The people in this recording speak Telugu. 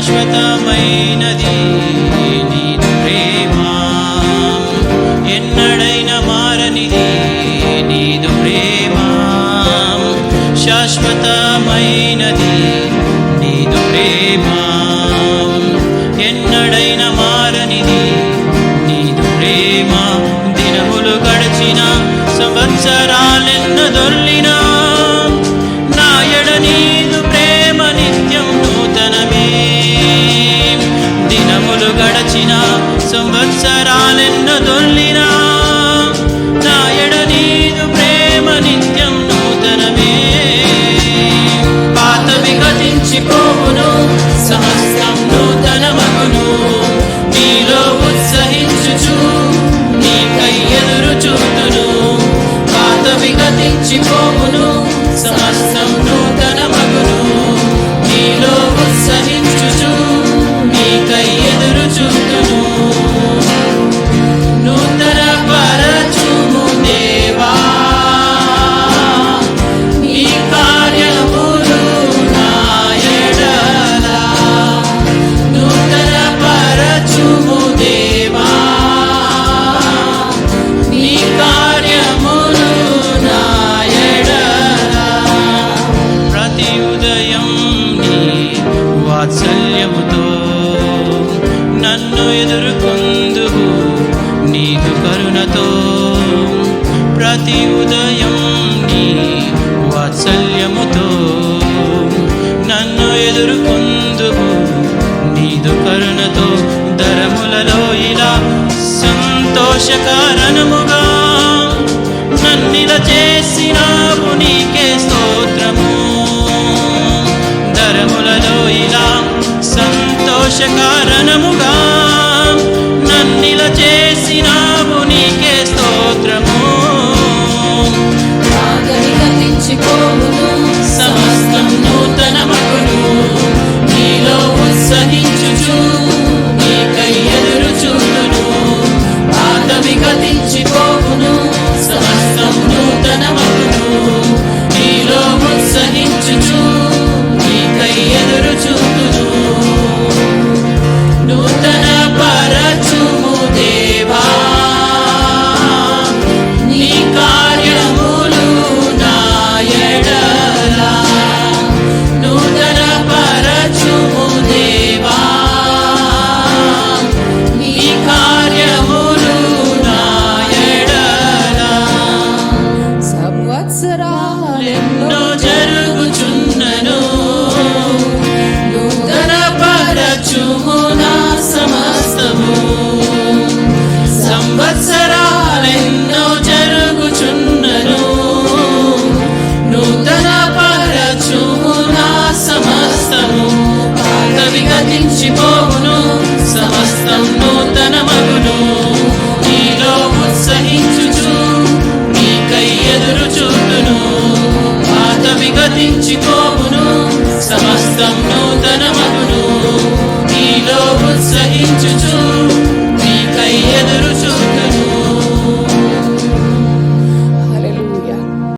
శాశ్వతమైనది నీదు ప్రేమ, ఎన్నడైనా మారనిది నీదు ప్రేమ, శాశ్వతమైనది నీదు ప్రేమ, ఎన్నడైనా మారనిది నీదు ప్రేమ. దినములు గడిచిన సంవత్సరాలెన్నో దొర్లినా నా ఎడ నీదు ప్రేమ నిత్యం నూతనమే. దినములు గడచిన సంవత్సరాలెన్నో దొర్లినా నా ఎడ నీదు ప్రేమ నిత్యం నూతనమే. పాతవి గతించిపోవును, సమస్తం నూతనమగును. నీలో ఉత్సహించుచు నీకై ఎదురు చూతును. పాతవి గతించిపోవును, సమస్తం నూతనమగును. నీలో ఉత్సహించుచు నీకై ఎదురు చూతును. నూతన పరచుము దేవా నీ కార్యములు నా ఎడల. నూతన పరచుము దేవా నీ కార్యములు నా ఎడల. ప్రతి ఉదయం నీ వాత్సల్యముతో నన్ను ఎదుర్కొందువు నీదు కరుణతో. ప్రతి ఉదయం నీ వాత్సల్యముతో నన్ను ఎదుర్కొందువు నీదు కరుణతో. ధరములలో ఇలా సంతోషకారణముగా నన్నిల చేసినావు నీకే స్తోత్రము. ధరములలో ఇలా సంతోషకారణముగా నన్నిల చేసినావు నీకే స్తోత్రము. సమస్తం నూతనమగును. నీలో ఉత్సహించుచు నీకై ఎదురు చూతును. పాతవి గతించిపోవును, సమస్తం నూతనమగును. నీలో ఉత్సహించుచు నీకై ఎదురు చూతును. నూతన పరచుము దేవా నీ కార్యములు నా ఎడల. నూతన పరచుము దేవా నీ కార్యములు నా ఎడల. సంవత్సరాలెన్నో జరుగుచున్నను, నూతన పరచుము నా సమస్తము. సంవత్సరాలెన్నో జరుగుచున్నను, నూతన పరచుము నా సమస్తము. పాతవి గతించిపోవును, సమస్తం నూతనమగును. నీలో ఉత్సహించుచు నీకై ఎదురు చూతును. పాతవి గతించిపోవును, సమస్తం నూతనమగును. నీలో ఉత్సహించుచు